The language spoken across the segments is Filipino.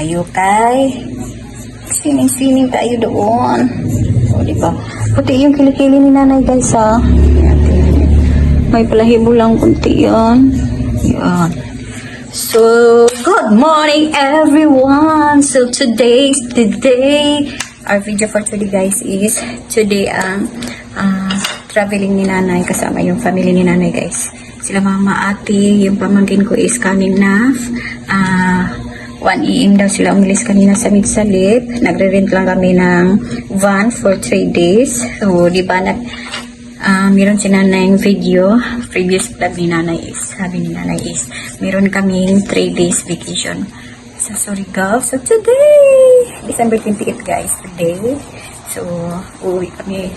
tayo kay sining-sining tayo doon. O, diba? Puti yung kilikili ni nanay, guys, ha? May palahibo lang kunti yan. Yan. So, good morning, everyone! So, today's the day. Our video for today, guys, is today ang traveling ni nanay kasama yung family ni nanay, guys. Sila mama, ate, yung pamangkin ko is coming na 1 AM daw sila umilis kanina sa Midsalip. Nagre-rent lang kami ng van for 3 days. So, di ba, meron si nanay yung video. Previous vlog ni nanay is, sabi ni nanay is, meron kaming 3 days vacation sa Surigao. So, today, December 28, guys, today. So, uwi kami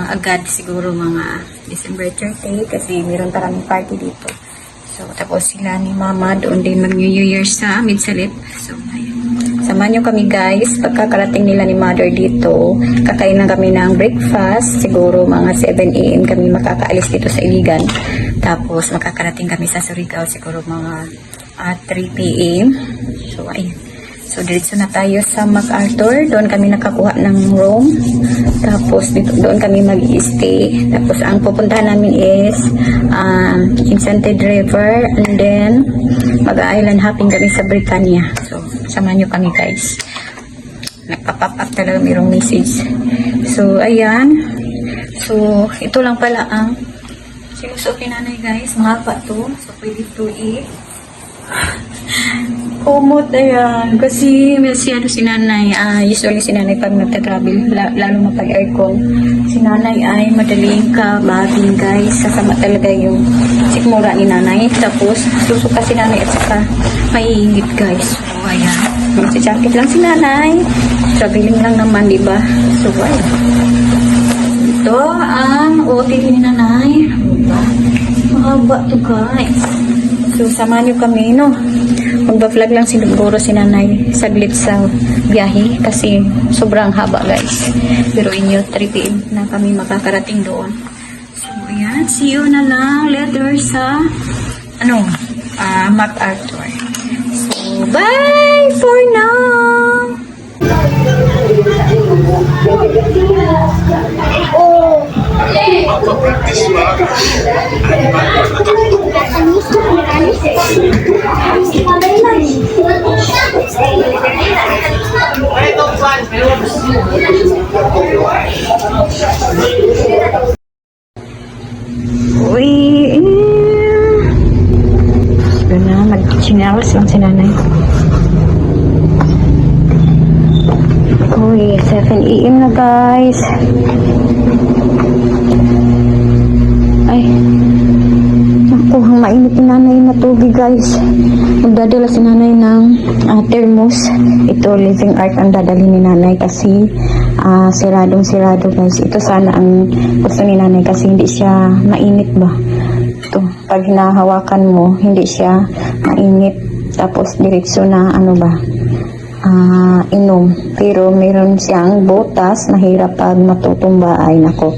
agad siguro mga December 30 kasi meron taraming party dito. So, tapos sila ni mama doon din mag-New Year sa Midsalip. So, ayun. Samahan nyo kami, guys. Pagkakarating nila ni mother dito, kakain lang kami ng breakfast. Siguro mga 7 AM kami makakaalis dito sa Iligan. Tapos, makakarating kami sa Surigao siguro mga 3 PM. So, ayun. So, diretso na tayo sa MacArthur. Doon kami nakakuha ng room. Tapos, doon kami mag-stay. Tapos, ang pupuntahan namin is Enchanted River. And then, mag-island hopping kami sa Britannia. So, samahan nyo kami, guys. Nagpa-pop up talaga mayroong message. So, ayan. So, ito lang pala ang sinusuot ni nanay, guys. Mahaba to. So, pwede to kumot na yan. Kasi si nanay, usually si nanay pag nagta-travel, lalo mapag aircon, si nanay ay madaling kababing, guys. Sasama talaga yung sikmura ni nanay. Tapos, susuka si nanay at saka maiingit, guys. So, ayan. Magsa-jacket lang si nanay. Traveling lang naman, diba? So, ayan. Ito ang OT ni nanay. Diba? Mahaba to, guys. So, samahan nyo kami, no? Magba-vlog lang siguro si nanay saglit sa biyahe kasi sobrang haba, guys. Pero inyo, 3 PM na kami makakarating doon. So, ayan. See you na lang later sa, MacArthur. So, bye for now! Oh! Uy, so na, nag-chinawas lang si nanay. Uy, 7 AM na, guys. Ay, naku, ang mainit ni nanay na tubig, guys. Magdadala si nanay ng thermos. Ito, Living Art ang dadali ni nanay kasi siradong-sirado, guys. Ito sana ang gusto ni nanay kasi hindi siya mainit ba. Ito, pag hinahawakan mo, hindi siya mainit. Tapos, diretso na, inom. Pero meron siyang butas, mahirap pag matutumba, ay nako,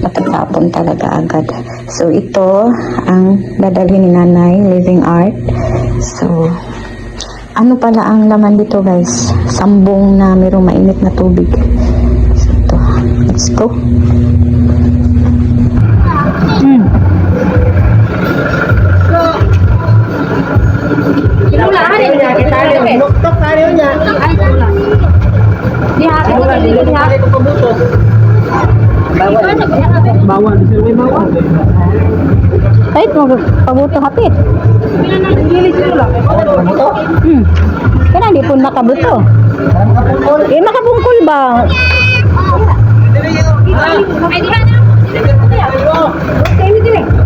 matatapon talaga agad. So, ito ang dadalhin ni nanay, Living Art. So, ano pala ang laman dito, guys? Sambong na mayroong mainit na tubig. So, ito. Let's go. Bawal, may bawal. Ay, pabuto hapit. Kaya hindi po makabuto. Makabungkol ba?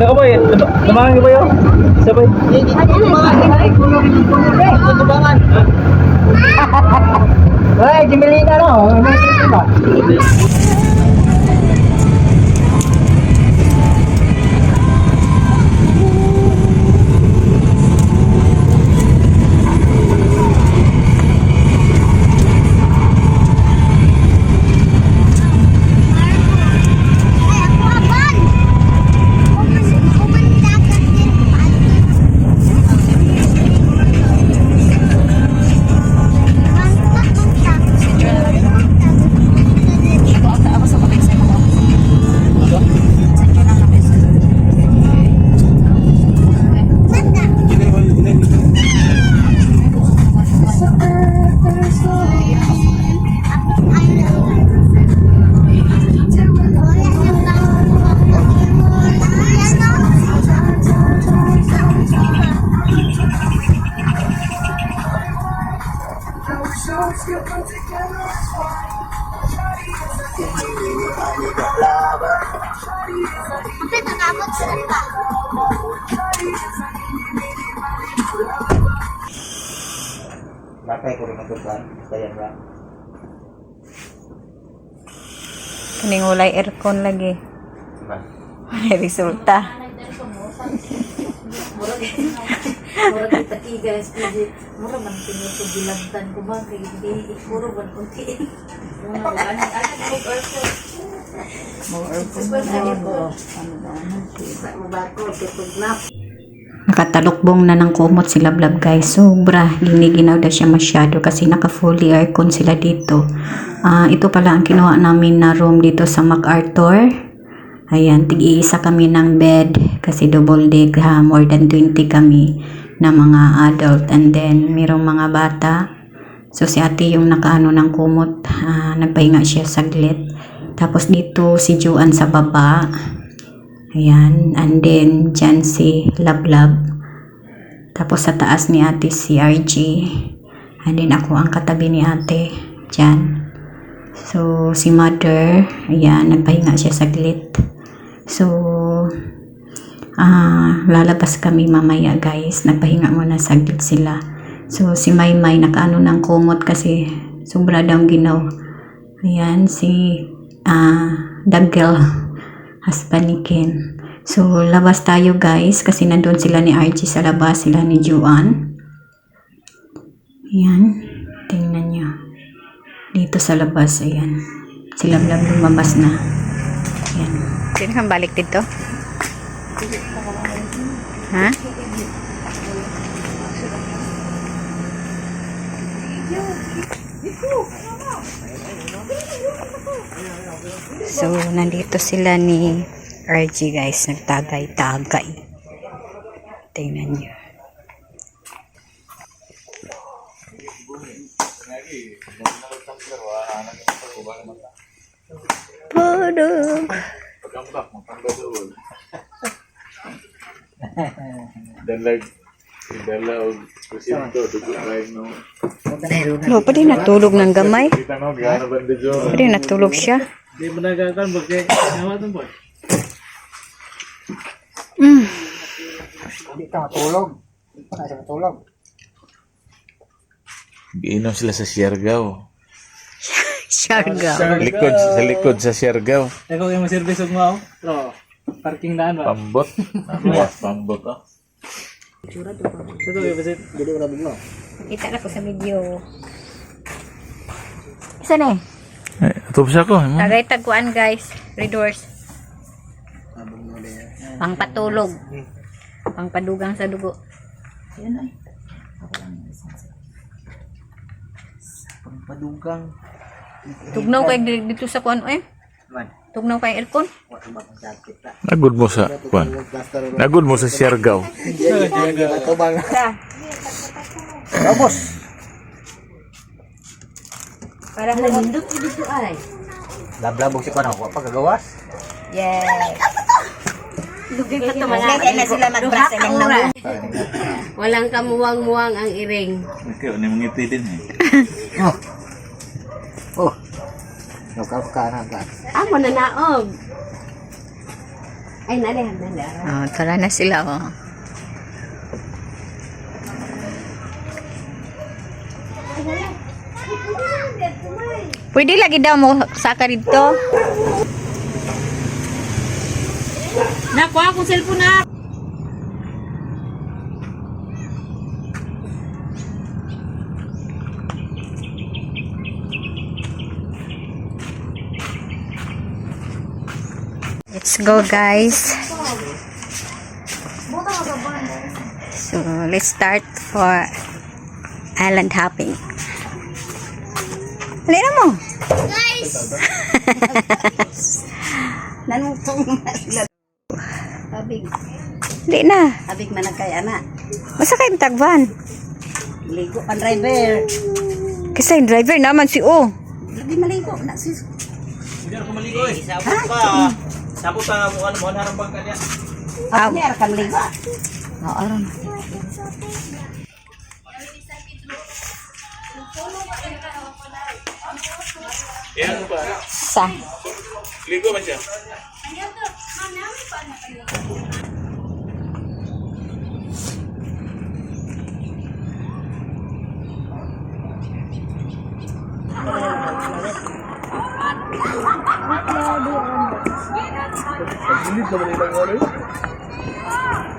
Ako ba yun? Tumangan ko ba yun? Sabay. Wala, Jimelina no? Sakay ko rin magdugan. Kaya ba? Kaning walay aircon lagi. Diba? May resulta. Mura kita guys, pwede. Mura man tingin ko bilabtan ko ba? Kaya hindi, puro man kunti. Nakatalukbong na ng kumot si Lablab guys. Sobra. Giniginaw na siya masyado kasi naka fully aircon sila dito. Ito pala ang kinuha namin na room dito sa MacArthur. Ayan, tig-iisa kami ng bed kasi double deck ha. More than 20 kami na mga adult and then mayroong mga bata. So si ate yung nakaano ng kumot. Nagpahinga siya saglit. Tapos dito si Juan sa baba. Ayan. And then dyan si Lablab. Tapos sa taas ni ate si RG. And then ako ang katabi ni ate. Dyan. So si mother. Ayan. Nagpahinga siya saglit. So lalabas kami mamaya guys. Nagpahinga muna saglit sila. So si Maymay nakaano ng kumot kasi sobra daw ginaw. Ayan si Dagel husband ni Ken. So labas tayo guys kasi nandun sila ni RG sa labas, sila ni Juan. Ayan, tingnan nyo dito sa labas. Ayan, si Lablab lumabas na. Ayan, sino kang balik dito? Ha? So, nandito sila ni RG guys, nagtagay-tagay. Tingnan nyo. Podog! Dala og presinto dugo kay no. No, pwede natulog ng gamay. Kita no gaano banda jo. Pwede natulog siya. Di mo nagkakan bagay. Nawa to boy. Hindi ka matulog. Hindi pa na siya matulog. Giinom sila sa Siargao. Siarga. Sa likod sa Siargao. Ikaw yung service og mo. Pro. Parking daan ba? Pambot. Ano pambot ah. Ito yung visit. Jadi wala bigla. Kita na ko sa video. Isa na eh. Ay, atop siya ko. Tagay tagkuan guys. Redoors. Pangpatulog. Pangpadugang sa dugo. Pagpadugang. Tugnaw kay dito sa kuan eh. Man. Tugnaw kay aircon. Wala ba kang sakit ta. Nagud mo sa kwan. Nagud mo sa Siargao. Tubang. Vamos. Para Nalindot ko dito ay. Lablabog si Kuan ako pagagawas. yes. Lugay pa ito mga Lagay na sila mag-brush ng nangu. Walang kamuwang-muwang ang iring. Okay, ano yung ngiti din eh. Oh. Nukal ka na ka. Amo na naog. Ay, nalihan na. Oh, tara na sila oh. Pwede lagi daw mo saka dito. Nakuha akong cellphone na. Let's go guys. So let's start for island hopping. Halina mo. Guys! Nanutong na sila. Abig. Hindi na. Abig managkay ana. Basta kayo tagban. Ligo ang driver. Kasi yung driver naman si O. Lagi maligo na sis. Hindi ako maligo eh. Sabot ka mo ano mo harang bangka niya. Ako niya kang ligo. Oo, aram. Yan ba? Sa. Ligo ba siya?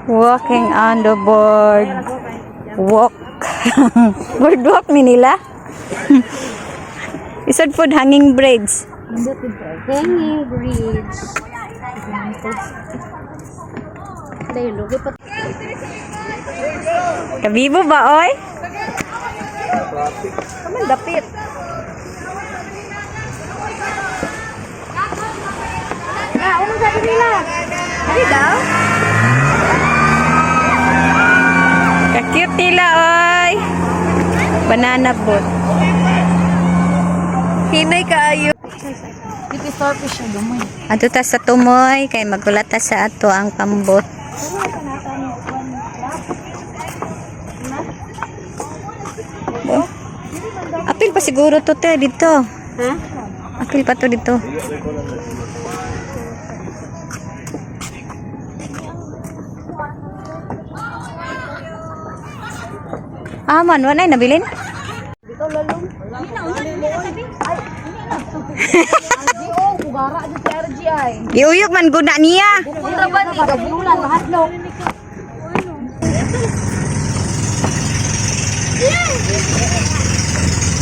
Walking on the board. Walk. Boardwalk ni nila. Isod food hanging bridge. Hanging bridge. Tayo, lugo pa. Kabibo ba, oy? Kaman dapit. Ano sabi nila? Ano daw? Ka-cute nila, oy. Banana boat. Hinay kaayo. Dito starfish siya gamay. Ato ta sa tumoy, kay magulat ta sa ato ang pambot. Oh. Apil pa siguro to te dito. Ha? Apil pa to dito. Ah, man, wala na nabilin? Dito lalong. Oo, kugara dito si RGI. Iuyog man guna niya. Mura ba ni gabulan mahadlok.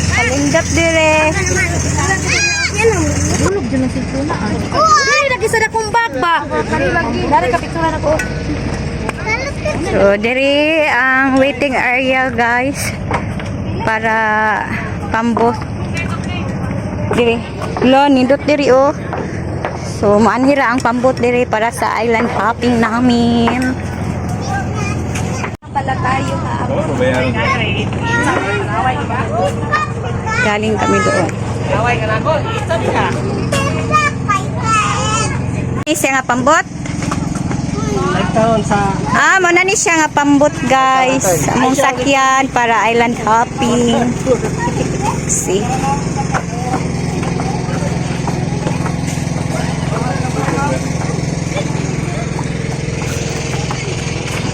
Palindot dire. Bulog dyan ang situna. Dili lagi sa dakong bag ba? Dari kapitulan ako. So, dire ang waiting area, guys. Para pambot. Dire. Lo, nindot dire, oh. So, maanhira ang pambot dire para sa island hopping namin. Pala tayo, galing kami doon. Siya nga pambot? Nagkaroon sa... Ah, mana ni siya nga pambot, guys. Among sakyan para island hopping. See?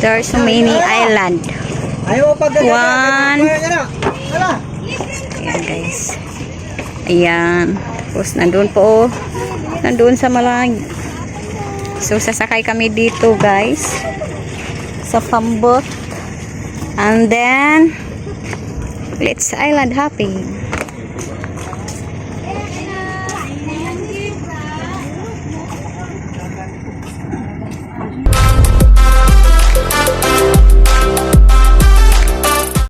There's so many island. Ayaw pag... One. Wala. Ayan, guys. Ayan. Tapos, nandun po. Nandun sa malag. So, sasakay kami dito, guys. Sa pambot. And then, let's island hopping.